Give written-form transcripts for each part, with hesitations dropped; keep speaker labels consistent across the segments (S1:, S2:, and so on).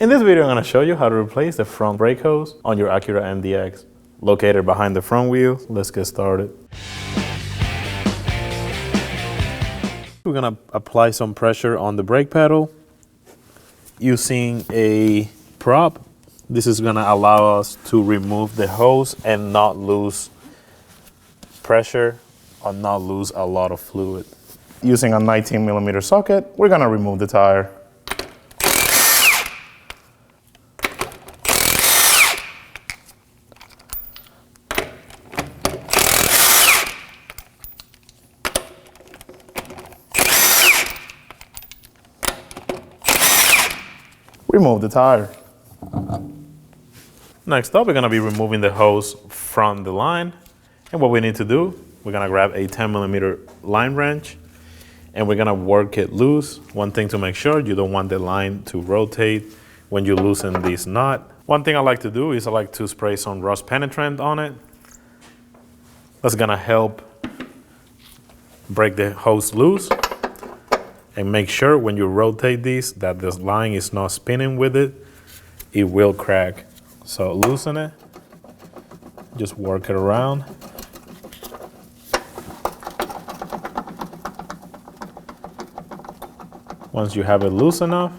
S1: In this video, I'm going to show you how to replace the front brake hose on your Acura MDX. Located behind the front wheel, let's get started. We're going to apply some pressure on the brake pedal using a prop. This is going to allow us to remove the hose and not lose pressure or not lose a lot of fluid. Using a 19mm socket, we're going to remove the tire. Remove the tire. Next up, we're going to be removing the hose from the line. And what we need to do, we're going to grab a 10mm line wrench and we're going to work it loose. One thing to make sure, you don't want the line to rotate when you loosen this knot. One thing I like to do is I like to spray some rust penetrant on it. That's going to help break the hose loose. And make sure when you rotate this that this line is not spinning with it. It will crack. So loosen it. Just work it around. Once you have it loose enough,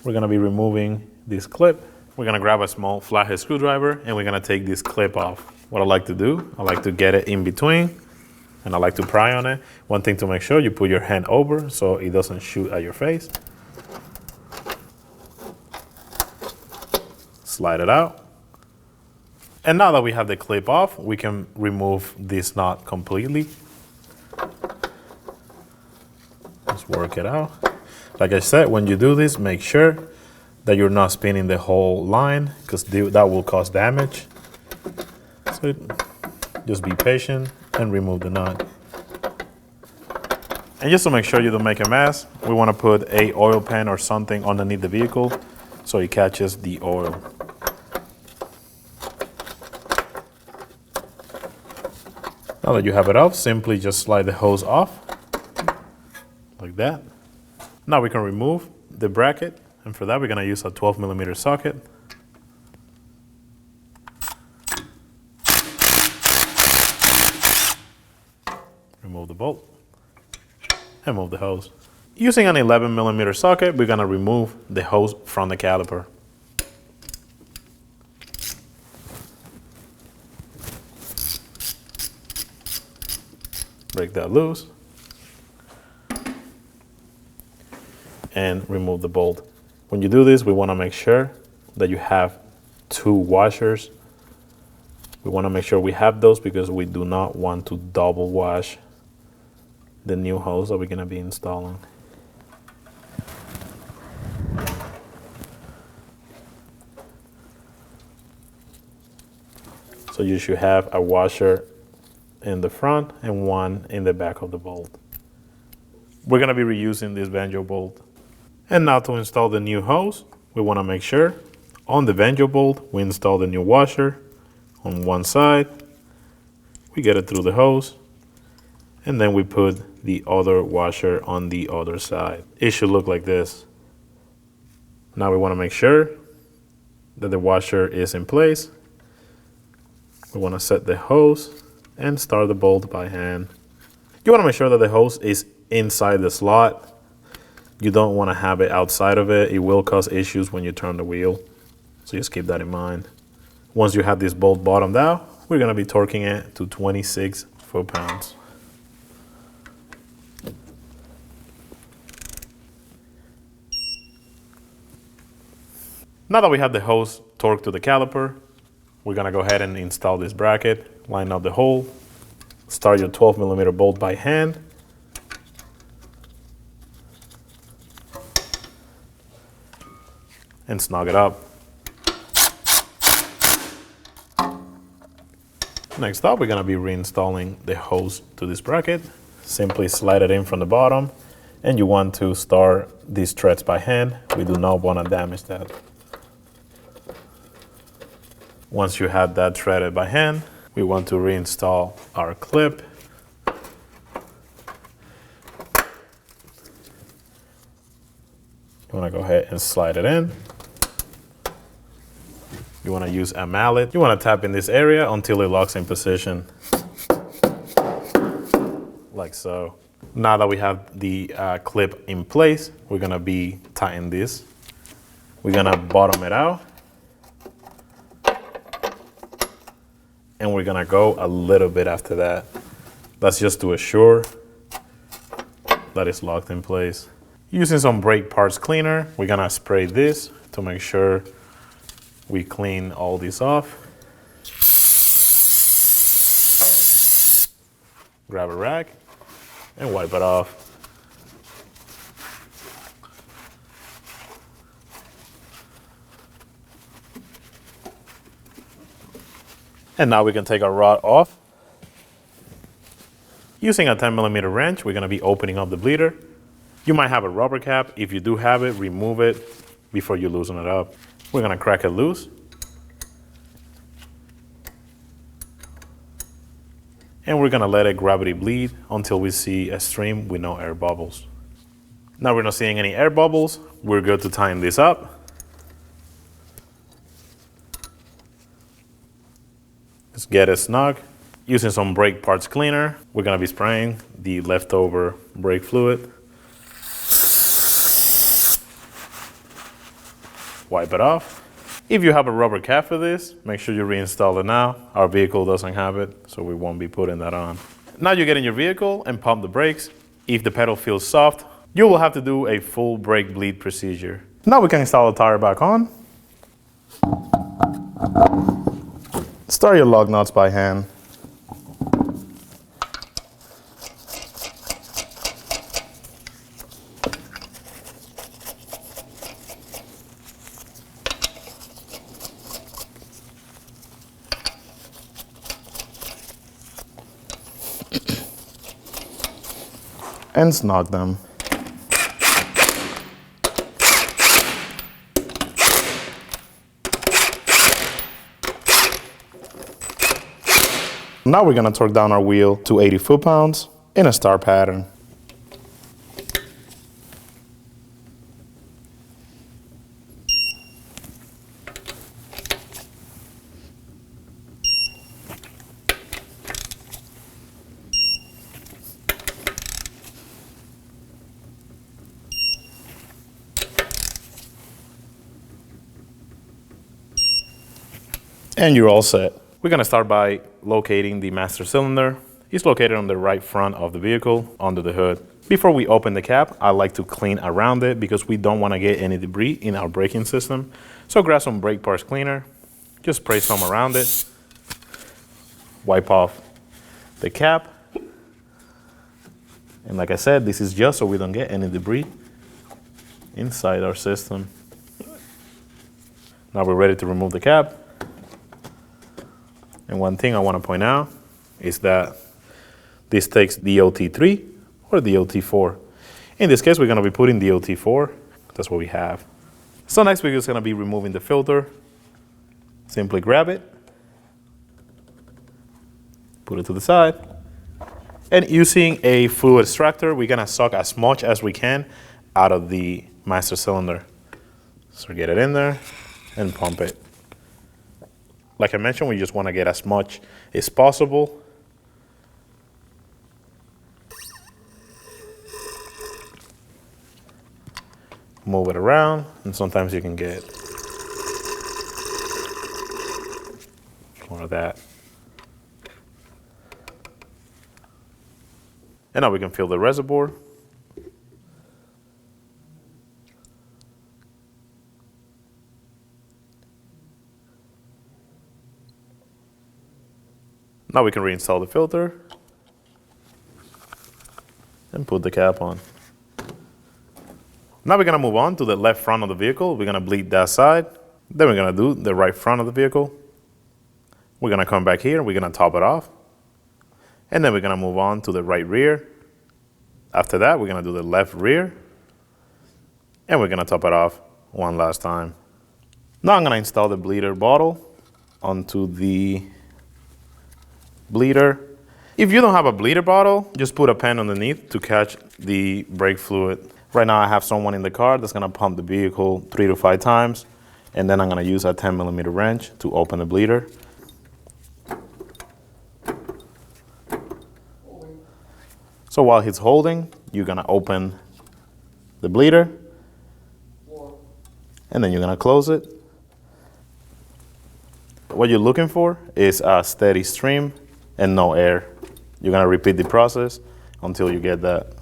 S1: we're going to be removing this clip. We're going to grab a small flathead screwdriver and we're going to take this clip off. What I like to do, I like to get it in between. And I like to pry on it. One thing to make sure, you put your hand over so it doesn't shoot at your face. Slide it out. And now that we have the clip off, we can remove this knot completely. Just work it out. Like I said, when you do this, make sure that you're not spinning the whole line because that will cause damage. So just be patient and remove the knot. And just to make sure you don't make a mess, we want to put a oil pan or something underneath the vehicle so it catches the oil. Now that you have it off, simply just slide the hose off like that. Now we can remove the bracket, and for that we're going to use a 12mm socket. Remove the bolt and move the hose. Using an 11mm socket, we're going to remove the hose from the caliper. Break that loose and remove the bolt. When you do this, we want to make sure that you have two washers. We want to make sure we have those because we do not want to double wash the new hose that we're going to be installing. So you should have a washer in the front and one in the back of the bolt. We're going to be reusing this banjo bolt. And now to install the new hose, we want to make sure on the banjo bolt we install the new washer on one side. We get it through the hose and then we put the other washer on the other side. It should look like this. Now we want to make sure that the washer is in place. We want to set the hose and start the bolt by hand. You want to make sure that the hose is inside the slot. You don't want to have it outside of it. It will cause issues when you turn the wheel. So just keep that in mind. Once you have this bolt bottomed out, we're going to be torquing it to 26 foot-pounds. Now that we have the hose torqued to the caliper, we're going to go ahead and install this bracket, line up the hole, start your 12mm bolt by hand, and snug it up. Next up, we're going to be reinstalling the hose to this bracket. Simply slide it in from the bottom, and you want to start these threads by hand. We do not want to damage that. Once you have that threaded by hand, we want to reinstall our clip. You want to go ahead and slide it in. You want to use a mallet. You want to tap in this area until it locks in position. Like so. Now that we have the clip in place, we're going to be tightening this. We're going to bottom it out. And we're going to go a little bit after that. That's just to assure that it's locked in place. Using some brake parts cleaner, we're going to spray this to make sure we clean all this off. Grab a rag and wipe it off. And now we can take our rod off. Using a 10mm wrench, we're going to be opening up the bleeder. You might have a rubber cap. If you do have it, remove it before you loosen it up. We're going to crack it loose. And we're going to let it gravity bleed until we see a stream with no air bubbles. Now we're not seeing any air bubbles. We're good to tighten this up. Let's get it snug. Using some brake parts cleaner, we're going to be spraying the leftover brake fluid. Wipe it off. If you have a rubber cap for this, make sure you reinstall it now. Our vehicle doesn't have it, so we won't be putting that on. Now you get in your vehicle and pump the brakes. If the pedal feels soft, you will have to do a full brake bleed procedure. Now we can install the tire back on. Start your lug nuts by hand. And snug them. Now we're going to torque down our wheel to 80 foot-pounds in a star pattern. And you're all set. We're going to start by locating the master cylinder. It's located on the right front of the vehicle, under the hood. Before we open the cap, I like to clean around it because we don't want to get any debris in our braking system. So grab some brake parts cleaner, just spray some around it, wipe off the cap. And like I said, this is just so we don't get any debris inside our system. Now we're ready to remove the cap. And one thing I want to point out is that this takes DOT3 or DOT4. In this case, we're going to be putting DOT4. That's what we have. So next we're just going to be removing the filter. Simply grab it, put it to the side, and using a fluid extractor, we're going to suck as much as we can out of the master cylinder. So get it in there and pump it. Like I mentioned, we just want to get as much as possible. Move it around, and sometimes you can get more of that. And now we can fill the reservoir. Now we can reinstall the filter and put the cap on. Now we're going to move on to the left front of the vehicle. We're going to bleed that side. Then we're going to do the right front of the vehicle. We're going to come back here. We're going to top it off. And then we're going to move on to the right rear. After that, we're going to do the left rear. And we're going to top it off one last time. Now I'm going to install the bleeder bottle onto the bleeder. If you don't have a bleeder bottle, just put a pen underneath to catch the brake fluid. Right now I have someone in the car that's gonna pump the vehicle 3 to 5 times, and then I'm gonna use a 10mm wrench to open the bleeder. So while he's holding, you're gonna open the bleeder, and then you're gonna close it. What you're looking for is a steady stream and no air. You're gonna repeat the process until you get that.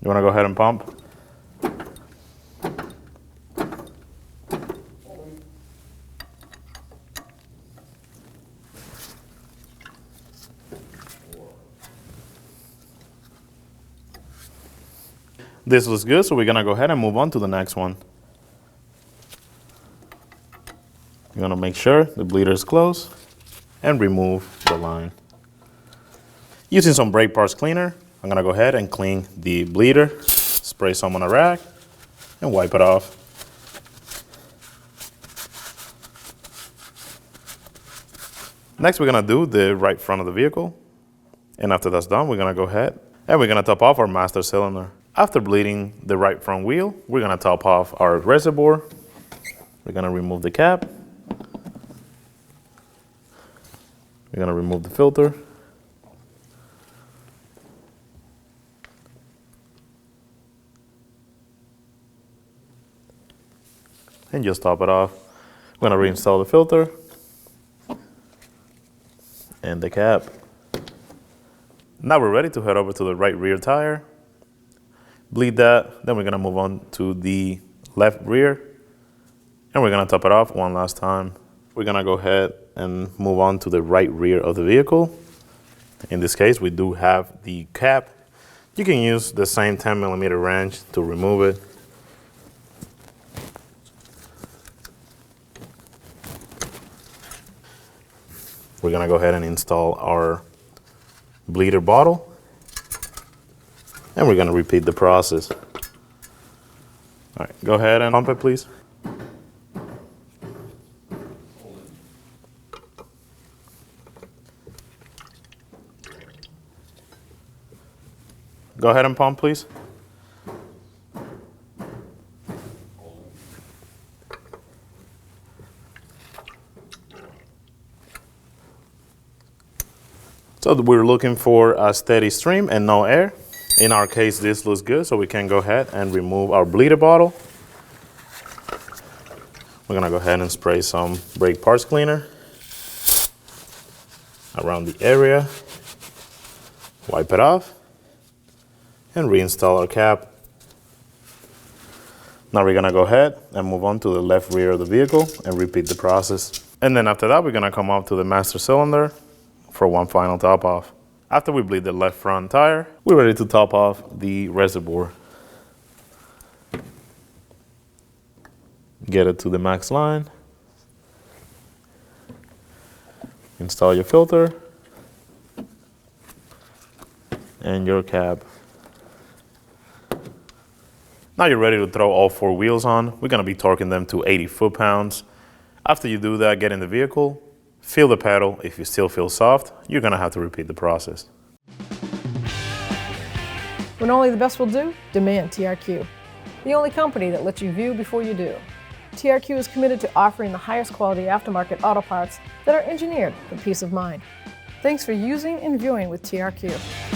S1: You wanna go ahead and pump? This looks good, so we're gonna go ahead and move on to the next one. You're gonna make sure the bleeder is closed and remove the line. Using some brake parts cleaner, I'm gonna go ahead and clean the bleeder, spray some on a rag, and wipe it off. Next, we're gonna do the right front of the vehicle. And after that's done, we're gonna go ahead and we're gonna top off our master cylinder. After bleeding the right front wheel, we're gonna top off our reservoir. We're gonna remove the cap. We're gonna remove the filter. And just top it off. We're gonna reinstall the filter and the cap. Now we're ready to head over to the right rear tire. Bleed that, then we're gonna move on to the left rear, and we're gonna top it off one last time. We're gonna go ahead and move on to the right rear of the vehicle. In this case, we do have the cap. You can use the same 10mm wrench to remove it. We're gonna go ahead and install our bleeder bottle, and we're gonna repeat the process. All right, go ahead and pump it, please. Go ahead and pump, please. So we're looking for a steady stream and no air. In our case, this looks good, so we can go ahead and remove our bleeder bottle. We're gonna go ahead and spray some brake parts cleaner around the area, wipe it off, and reinstall our cap. Now we're gonna go ahead and move on to the left rear of the vehicle and repeat the process. And then after that, we're gonna come up to the master cylinder for one final top off. After we bleed the left front tire, we're ready to top off the reservoir. Get it to the max line. Install your filter and your cap. Now you're ready to throw all 4 wheels on. We're gonna be torquing them to 80 foot-pounds. After you do that, get in the vehicle, feel the pedal. If you still feel soft, you're gonna have to repeat the process.
S2: When only the best will do, demand TRQ. The only company that lets you view before you do. TRQ is committed to offering the highest quality aftermarket auto parts that are engineered for peace of mind. Thanks for using and viewing with TRQ.